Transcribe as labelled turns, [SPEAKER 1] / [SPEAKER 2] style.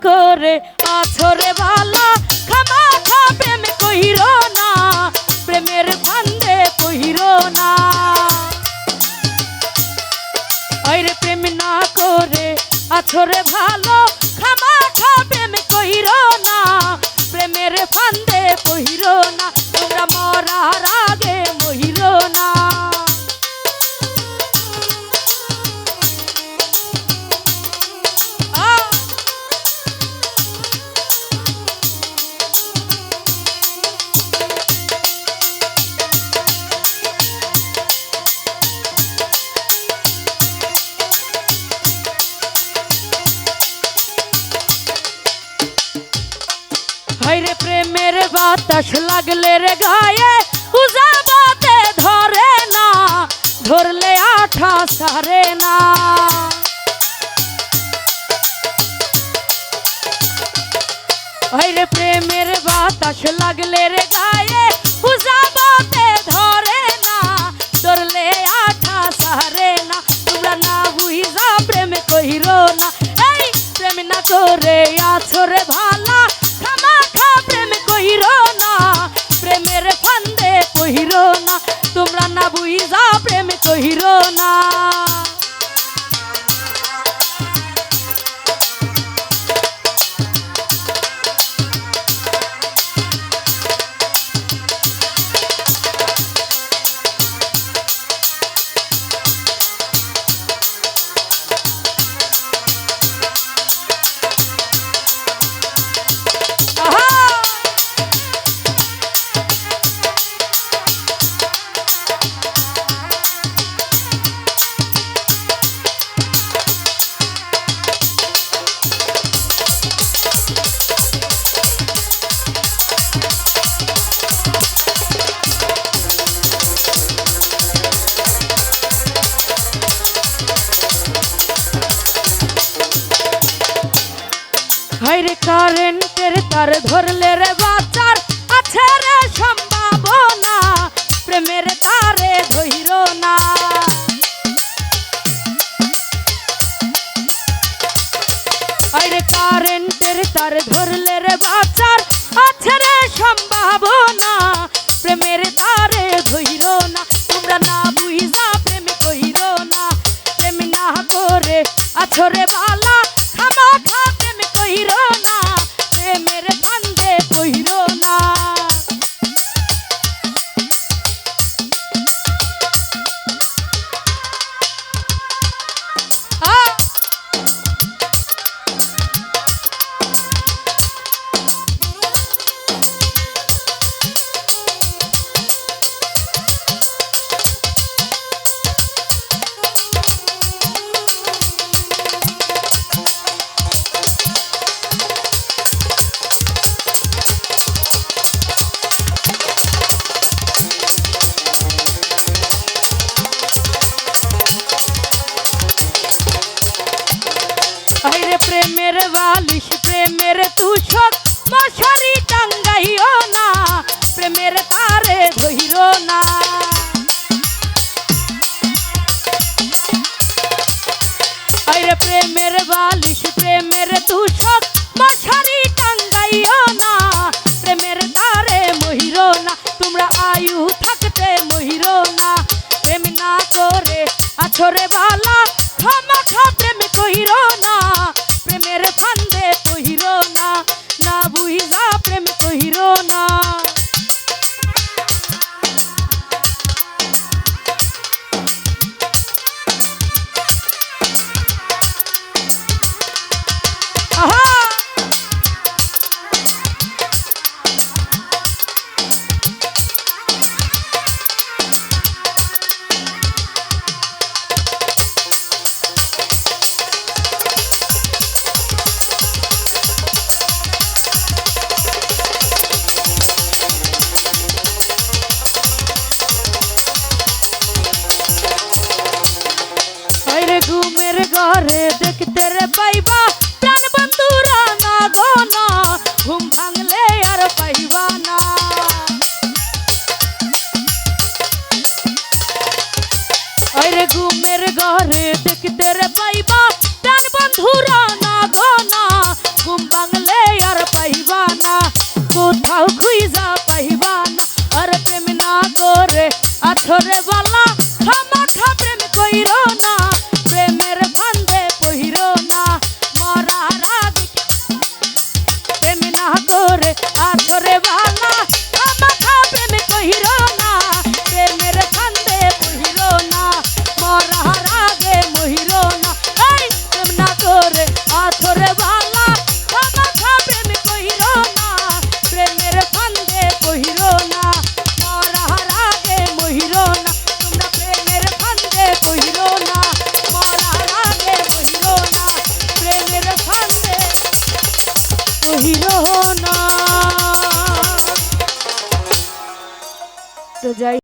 [SPEAKER 1] করে আছরে ভালা খামাখা প্রেম কইরো না প্রেমের ফান্দে কইরো না আইরে প্রেম না করে আছরে ভালো খামাখা প্রেম কইরো না প্রেমের ফান্দে কইরো না তোমরা মরার আগে মহিরো না হাইরে প্রেমের বাতাস লাগলে রে গায়ে উজাবাতে ধরে না ধরলে আঠা সারে না হাইরে প্রেমের বাতাস লাগলে রে গায়ে উজাবাতে ধরে না ধরলে আঠা সারে না তোমরা না বুঝা প্রেম কইরো না এই প্রেম না করে আছরে ভালা কহিরো না প্রেমের ফান্দে কহিরো না তোমরা না বুঝা প্রেম কহিরো না হাইরে কারেন্টের তার ধরলে রে বাচ্চার আছে রে সম্ভাবনা প্রেমের তারে ধইরো না হাইরে কারেন্টের তার ধরলে রে বাচ্চার আছে রে সম্ভাবনা প্রেমের তারে ধইরো না তোমরা না বুঝা প্রেম কইরো না প্রেম না করে আছরে বালা খামাখা প্রেম কইরো না প্রেমের ফান্দে কইরো না আইরে প্রেমের বালিশ প্রেমের তুষক মশারি টাঙ্গাইও না প্রেমের তারে ধইরো না আইরে প্রেমের বালিশ প্রেমের তুষক মশারি টাঙ্গাইও না প্রেমের তারে মহিরো না তোমরা আয়ু থাকতে মহিরো না প্রেম না করে আছরে বালা খামাখা প্রেম কইরো না প্রেমের ফান্দে কইরো না না বুঝা প্রেম কইরো না ঘুমের ঘরে দেখতে রে পাইবা প্রাণ বন্ধুরা না গো না ঘুম ভাঙলে আর পাইবা না আরে ঘুমের ঘরে দেখতে রে পাইবা প্রাণ বন্ধুরা না গো না ঘুম যাই।